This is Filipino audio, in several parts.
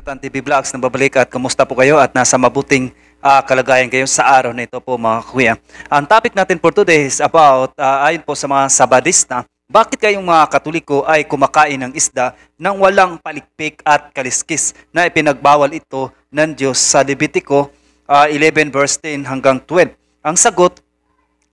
Jonathan TV Vlogs na babalik at kumusta po kayo at nasa mabuting kalagayan kayo sa araw na ito po mga kuya. Ang topic natin for today is about, ayon po sa mga Sabadista, bakit kayong mga Katoliko ay kumakain ng isda nang walang palikpik at kaliskis na ipinagbawal ito ng Diyos sa Levitico 11 verse 10 hanggang 12. Ang sagot,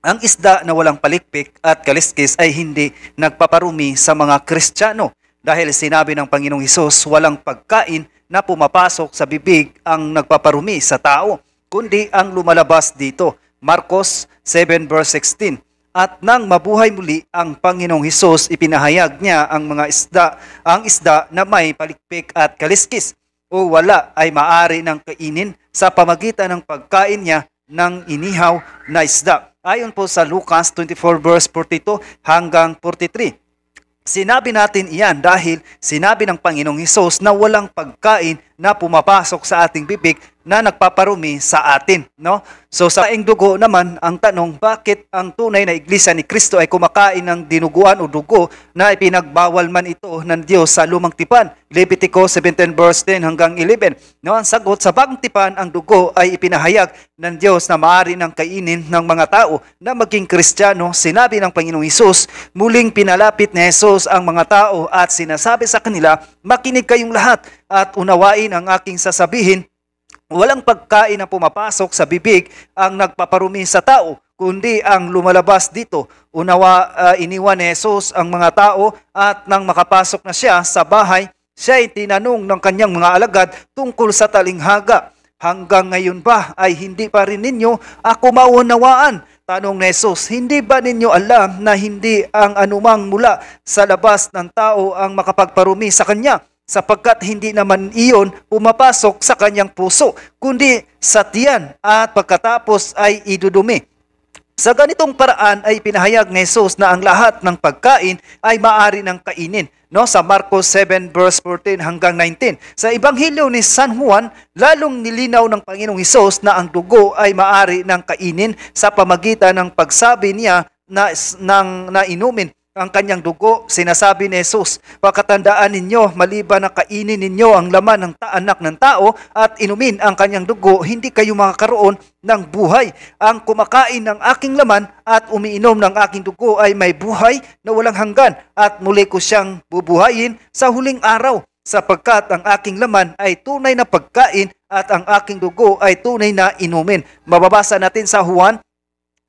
ang isda na walang palikpik at kaliskis ay hindi nagpaparumi sa mga Kristiyano. Dahil sinabi ng Panginoong Hesus, walang pagkain na pumapasok sa bibig ang nagpaparumi sa tao, kundi ang lumalabas dito. Marcos 7 verse 16. At nang mabuhay muli ang Panginoong Hesus, ipinahayag niya ang isda na may palikpik at kaliskis o wala ay maari ng kainin sa pamagitan ng pagkain niya ng inihaw na isda. Ayon po sa Lucas 24 verse 42 hanggang 43. Sinabi natin iyan dahil sinabi ng Panginoong Hesus na walang pagkain na pumapasok sa ating bibig na nagpaparumi sa atin, no? So sa aing dugo naman, ang tanong, bakit ang tunay na iglesia ni Kristo ay kumakain ng dinuguan o dugo na ipinagbawal man ito ng Diyos sa lumang tipan? Levitico 17 verse 10 hanggang 11. No, ang sagot, sa bagong tipan, ang dugo ay ipinahayag ng Diyos na maaari ng kainin ng mga tao na maging Kristiyano. Sinabi ng Panginoong Hesus, muling pinalapit ni Hesus ang mga tao at sinasabi sa kanila, makinig kayong lahat at unawain ang aking sasabihin. Walang pagkain na pumapasok sa bibig ang nagpaparumi sa tao, kundi ang lumalabas dito. Iniwan ni Hesus ang mga tao at nang makapasok na siya sa bahay, siya ay tinanong ng kanyang mga alagad tungkol sa talinghaga. Hanggang ngayon ba ay hindi pa rin ninyo ako maunawaan? Tanong ni Hesus, hindi ba ninyo alam na hindi ang anumang mula sa labas ng tao ang makapagparumi sa kanya? Sapagkat hindi naman iyon pumapasok sa kanyang puso, kundi sa tiyan at pagkatapos ay idudumi. Sa ganitong paraan ay pinahayag ni Hesus na ang lahat ng pagkain ay maaari ng kainin. No, sa Marcos 7 verse 14 hanggang 19. Sa Ebanghelyo ni San Juan, lalong nilinaw ng Panginoong Hesus na ang dugo ay maaari ng kainin sa pamagitan ng pagsabi niya na inumin ang kanyang dugo. Sinasabi ni Hesus, pakatandaan ninyo, maliban na kainin ninyo ang laman ng anak ng tao at inumin ang kanyang dugo, hindi kayo makakaroon ng buhay. Ang kumakain ng aking laman at umiinom ng aking dugo ay may buhay na walang hanggan at muli ko siyang bubuhayin sa huling araw, sapagkat ang aking laman ay tunay na pagkain at ang aking dugo ay tunay na inumin. Mababasa natin sa Juan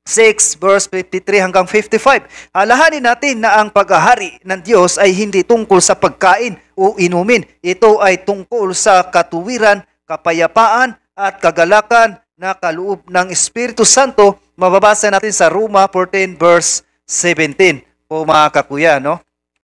6 verse 53 hanggang 55. Alahanin natin na ang paghahari ng Diyos ay hindi tungkol sa pagkain o inumin. Ito ay tungkol sa katuwiran, kapayapaan at kagalakan na kaloob ng Espiritu Santo. Mababasa natin sa Roma 14 verse 17. Po mga kakuya, no?